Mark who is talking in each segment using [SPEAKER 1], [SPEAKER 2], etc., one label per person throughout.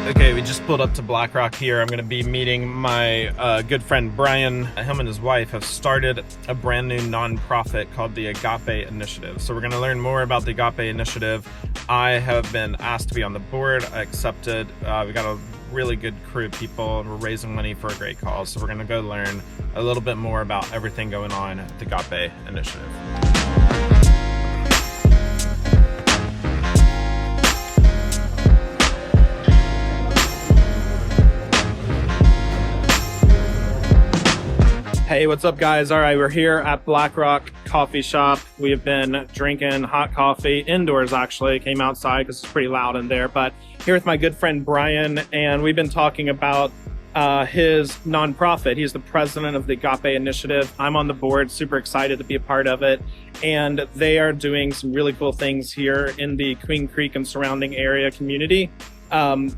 [SPEAKER 1] Okay, we just pulled up to Black Rock here. I'm going to be meeting my good friend Bryan. Him and his wife have started a brand new nonprofit called the Agape Initiative. So we're going to learn more about the Agape Initiative. I have been asked to be on the board. I accepted. We got a really good crew of people, and we're raising money for a great cause. So we're going to go learn a little bit more about everything going on at the Agape Initiative. Hey, what's up, guys? All right, we're here at Black Rock Coffee Shop. We have been drinking hot coffee indoors, actually. Came outside because it's pretty loud in there. But here with my good friend Bryan, and we've been talking about his nonprofit. He's the president of the Agape Initiative. I'm on the board, super excited to be a part of it. And they are doing some really cool things here in the Queen Creek and surrounding area community.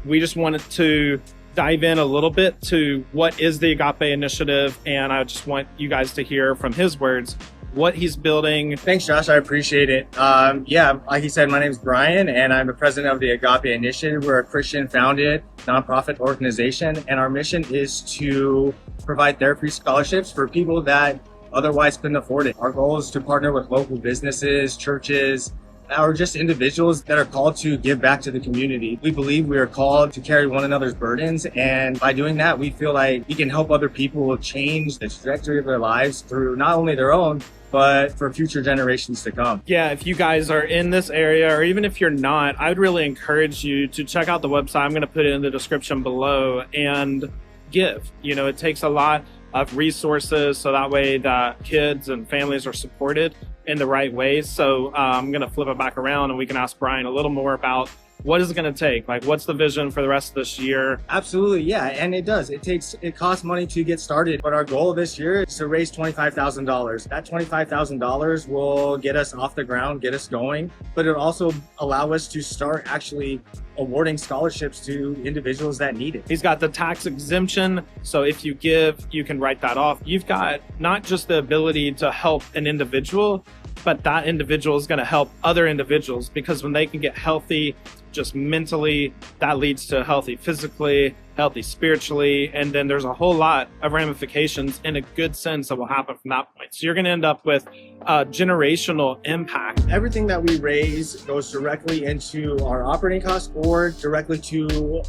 [SPEAKER 1] We just wanted to dive in a little bit to what is the Agape Initiative, and I just want you guys to hear from his words what he's building.
[SPEAKER 2] Thanks, Josh. I appreciate it. Like he said, my name is Bryan, and I'm the president of the Agape Initiative. We're a Christian-founded nonprofit organization, and our mission is to provide therapy scholarships for people that otherwise couldn't afford it. Our goal is to partner with local businesses, churches, or just individuals that are called to give back to the community. We believe we are called to carry one another's burdens, and by doing that, we feel like we can help other people change the trajectory of their lives through not only their own, but for future generations to come.
[SPEAKER 1] Yeah, if you guys are in this area, or even if you're not, I would really encourage you to check out the website. I'm going to put it in the description below and give. You know, it takes a lot of resources, so that way that kids and families are supported in the right ways. So I'm going to flip it back around and we can ask Bryan a little more about what is it going to take? Like, what's the vision for the rest of this year?
[SPEAKER 2] Absolutely, yeah, and it does. It costs money to get started, but our goal this year is to raise $25,000. That $25,000 will get us off the ground, get us going, but it'll also allow us to start actually awarding scholarships to individuals that need it.
[SPEAKER 1] He's got the tax exemption, so if you give, you can write that off. You've got not just the ability to help an individual, but that individual is going to help other individuals, because when they can get healthy just mentally, that leads to healthy physically, healthy spiritually, and then there's a whole lot of ramifications in a good sense that will happen from that point. So you're going to end up with generational impact.
[SPEAKER 2] Everything that we raise goes directly into our operating costs or directly to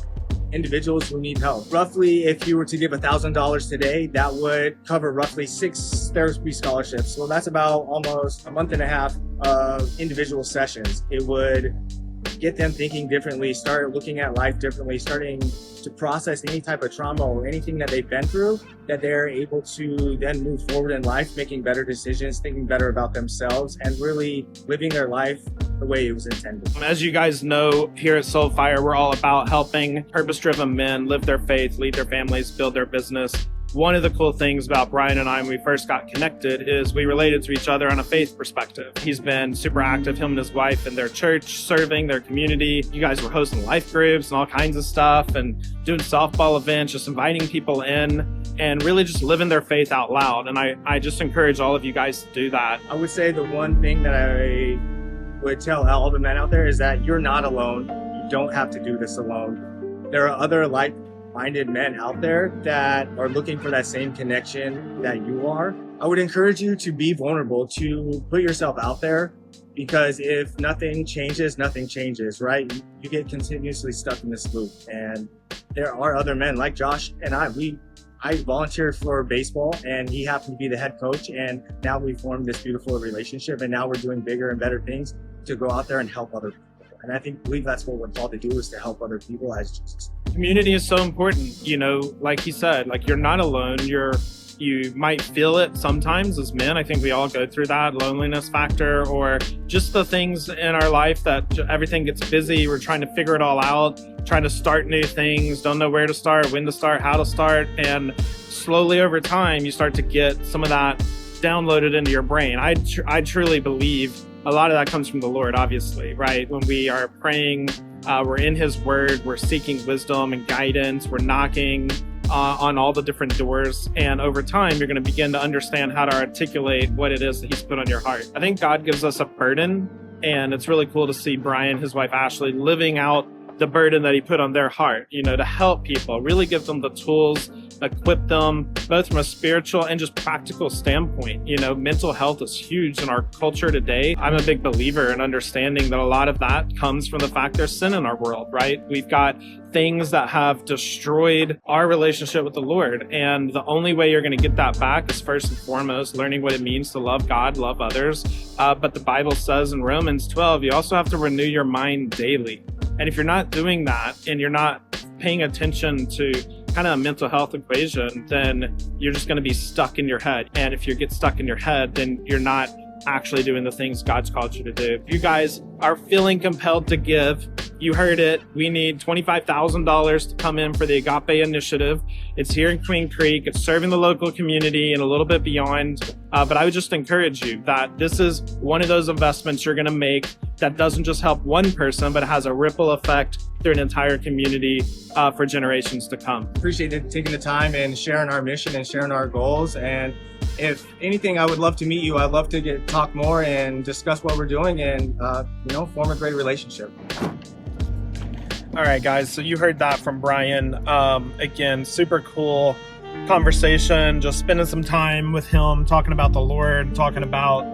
[SPEAKER 2] individuals who need help. Roughly, if you were to give $1,000 today, that would cover roughly 6 therapy scholarships. So that's about almost a month and a half of individual sessions. It would get them thinking differently, start looking at life differently, starting to process any type of trauma or anything that they've been through, that they're able to then move forward in life, making better decisions, thinking better about themselves, and really living their life the way it was intended.
[SPEAKER 1] As you guys know, here at Soulfire, we're all about helping purpose-driven men live their faith, lead their families, build their business. One of the cool things about Bryan and I when we first got connected is we related to each other on a faith perspective. He's been super active, him and his wife, in their church, serving their community. You guys were hosting life groups and all kinds of stuff and doing softball events, just inviting people in and really just living their faith out loud. And I just encourage all of you guys to do that.
[SPEAKER 2] I would say the one thing that I would tell all the men out there is that you're not alone. You don't have to do this alone. There are other like-minded men out there that are looking for that same connection that you are. I would encourage you to be vulnerable, to put yourself out there, because if nothing changes, right? You get continuously stuck in this loop. And there are other men like Josh and I volunteered for baseball, and he happened to be the head coach, and now we formed this beautiful relationship, and now we're doing bigger and better things to go out there and help other people. And I believe that's what we're called to do, is to help other people as Jesus.
[SPEAKER 1] Community is so important. You know, like he said, like, you're not alone. You might feel it sometimes as men. I think we all go through that loneliness factor, or just the things in our life that everything gets busy. We're trying to figure it all out, trying to start new things, don't know where to start, when to start, how to start. And slowly over time, you start to get some of that downloaded into your brain. I truly believe a lot of that comes from the Lord, obviously, right? When we are praying, we're in His Word, we're seeking wisdom and guidance, we're knocking on all the different doors, and over time you're going to begin to understand how to articulate what it is that He's put on your heart. I think God gives us a burden, and it's really cool to see Bryan, his wife Ashleigh, living out the burden that he put on their heart, to help people, really give them the tools, equip them, both from a spiritual and just practical standpoint. Mental health is huge in our culture today. I'm a big believer in understanding that a lot of that comes from the fact there's sin in our world, right? We've got things that have destroyed our relationship with the Lord. And the only way you're going to get that back is first and foremost learning what it means to love God, love others. But the Bible says in Romans 12, you also have to renew your mind daily. And if you're not doing that and you're not paying attention to kind of a mental health equation, then you're just going to be stuck in your head. And if you get stuck in your head, then you're not actually doing the things God's called you to do. If you guys are feeling compelled to give, you heard it. We need $25,000 to come in for the Agape Initiative. It's here in Queen Creek. It's serving the local community and a little bit beyond. But I would just encourage you that this is one of those investments you're going to make that doesn't just help one person, but it has a ripple effect through an entire community for generations to come.
[SPEAKER 2] Appreciate it, taking the time and sharing our mission and sharing our goals. And if anything, I would love to meet you. I'd love to talk more and discuss what we're doing and, form a great relationship.
[SPEAKER 1] All right, guys. So you heard that from Bryan. Again, super cool conversation. Just spending some time with him, talking about the Lord, talking about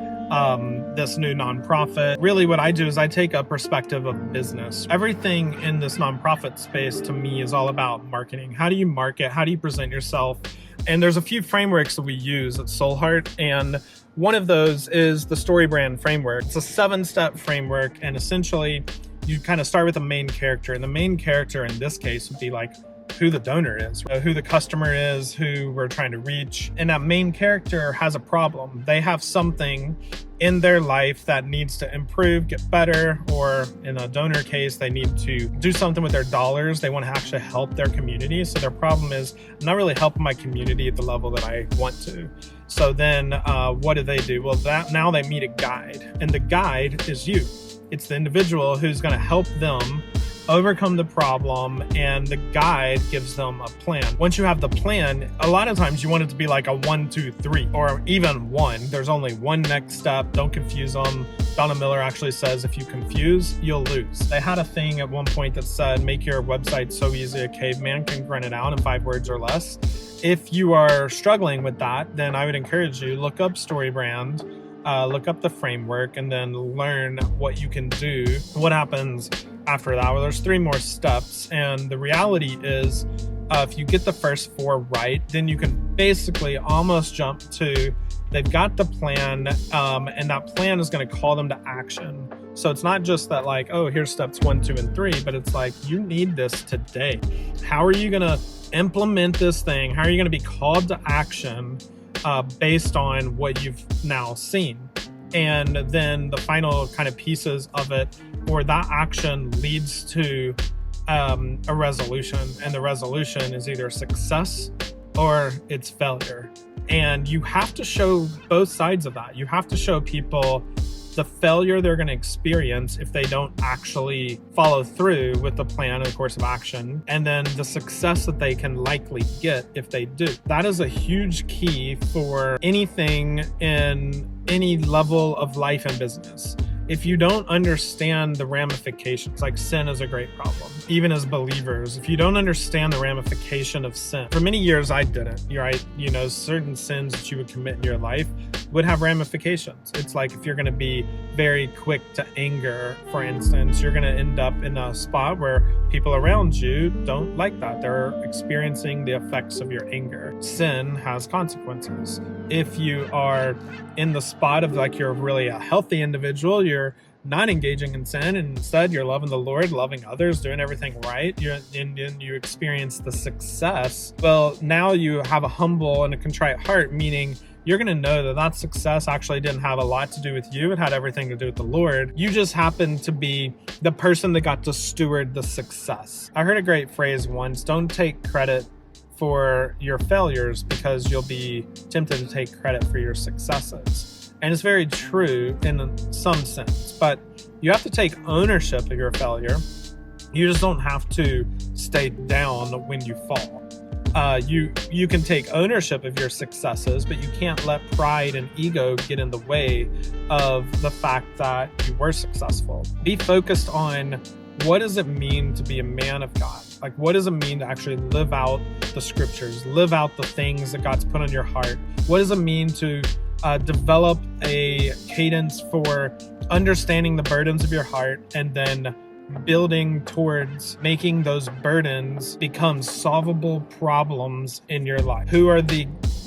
[SPEAKER 1] this new nonprofit. Really what I do is I take a perspective of business. Everything in this nonprofit space to me is all about marketing. How do you market? How do you present yourself? And there's a few frameworks that we use at Soulheart, and one of those is the story brand framework. It's a 7-step framework, and essentially you kind of start with a main character, and the main character in this case would be like who the donor is, who the customer is, who we're trying to reach. And that main character has a problem. They have something in their life that needs to improve, get better, or in a donor case, they need to do something with their dollars. They want to actually help their community. So their problem is, I'm not really helping my community at the level that I want to. So then what do? Well, now they meet a guide, and the guide is you. It's the individual who's going to help them overcome the problem, and the guide gives them a plan. Once you have the plan, a lot of times you want it to be like a 1, 2, 3, or even 1. There's only one next step. Don't confuse them. Donna Miller actually says if you confuse, you'll lose. They had a thing at one point that said, make your website so easy a caveman can grunt it out in 5 words or less. If you are struggling with that, then I would encourage you, look up StoryBrand, look up the framework, and then learn what you can do. What happens after that? Well, there's 3 more steps, and the reality is if you get the first 4 right, then you can basically almost jump to they've got the plan, and that plan is going to call them to action. So it's not just that like, oh, here's steps 1, 2, and 3, but it's like, you need this today. How are you going to implement this thing? How are you going to be called to action based on what you've now seen? And then the final kind of pieces of it, or that action leads to a resolution, and the resolution is either success or it's failure. And you have to show both sides of that. You have to show people the failure they're going to experience if they don't actually follow through with the plan and the course of action, and then the success that they can likely get if they do. That is a huge key for anything in any level of life and business. If you don't understand the ramifications, like sin is a great problem. Even as believers, if you don't understand the ramification of sin, for many years I didn't, right? Certain sins that you would commit in your life would have ramifications. It's like if you're going to be very quick to anger, for instance, you're going to end up in a spot where people around you don't like that. They're experiencing the effects of your anger. Sin has consequences. If you are in the spot of like you're really a healthy individual, you're not engaging in sin, and instead you're loving the Lord, loving others, doing everything right, you experience the success. Well, now you have a humble and a contrite heart, meaning you're going to know that success actually didn't have a lot to do with you. It had everything to do with the Lord. You just happened to be the person that got to steward the success. I heard a great phrase once: don't take credit for your failures because you'll be tempted to take credit for your successes. And it's very true in some sense, but you have to take ownership of your failure. You just don't have to stay down when you fall. You can take ownership of your successes, but you can't let pride and ego get in the way of the fact that you were successful. Be focused on
[SPEAKER 3] what does it mean to be a man of God? Like, what does it mean to actually live out the scriptures, live out the things that God's put on your heart? What does it mean to develop a cadence for understanding the burdens of your heart and then building towards making those burdens become solvable problems in your life? Who are the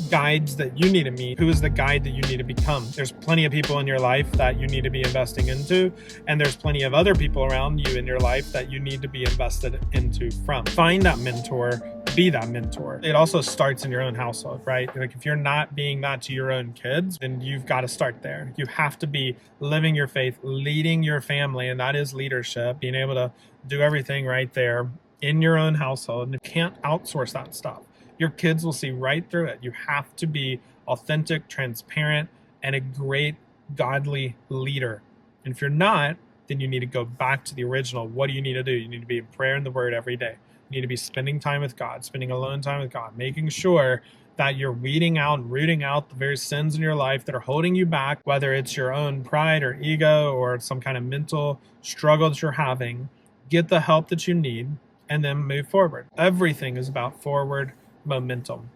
[SPEAKER 3] guides that you need to meet? Who is the guide that you need to become? There's plenty of people in your life that you need to be investing into, and there's plenty of other people around you in your life that you need to be invested into from. Find that mentor, be that mentor. It also starts in your own household, right? Like, if you're not being that to your own kids, then you've got to start there. You have to be living your faith, leading your family, and that is leadership, being able to do everything right there in your own household. And you can't outsource that stuff. Your kids will see right through it. You have to be authentic, transparent, and a great godly leader. And if you're not, then you need to go back to the original. What do you need to do? You need to be in prayer and the word every day. You need to be spending time with God, spending alone time with God, making sure that you're weeding out and rooting out the very sins in your life that are holding you back, whether it's your own pride or ego or some kind of mental struggle that you're having. Get the help that you need and then move forward. Everything is about forward momentum.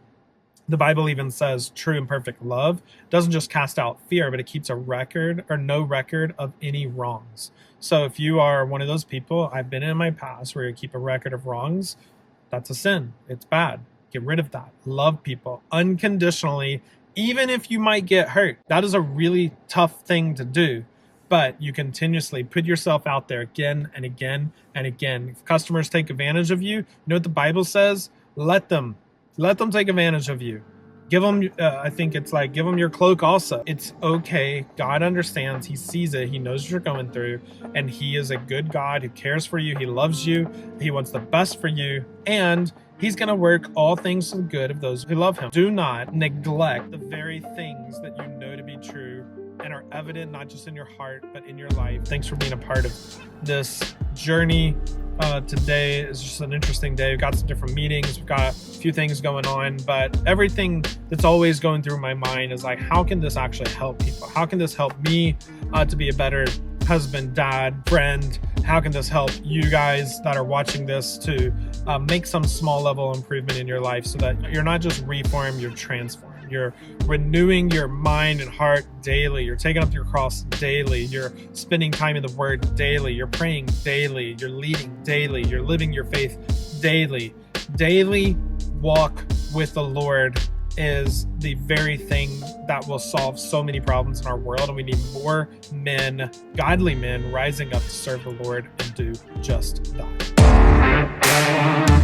[SPEAKER 3] The Bible even says true and perfect love doesn't just cast out fear, but it keeps a record or no record of any wrongs. So if you are one of those people, I've been in my past where you keep a record of wrongs, that's a sin. It's bad. Get rid of that. Love people unconditionally, even if you might get hurt. That is a really tough thing to do, but you continuously put yourself out there again and again and again. If customers take advantage of you, you know what the Bible says? Let them take advantage of you. Give them, I think it's like, give them your cloak also. It's okay. God understands. He sees it. He knows what you're going through. And he is a good God who cares for you. He loves you. He wants the best for you. And he's going to work all things for the good of those who love him. Do not neglect the very things that you know to be true and are evident not just in your heart, but in your life. Thanks for being a part of this journey. Today is just an interesting day. We've got some different meetings. We've got a few things going on, but everything that's always going through my mind is like, how can this actually help people? How can this help me to be a better husband, dad, friend? How can this help you guys that are watching this to make some small level improvement in your life so that you're not just reformed, you're transformed. You're renewing your mind and heart daily. You're taking up your cross daily. You're spending time in the word daily. You're praying daily. You're leading daily. You're living your faith daily. Daily walk with the Lord is the very thing that will solve so many problems in our world. And we need more men, godly men, rising up to serve the Lord and do just that.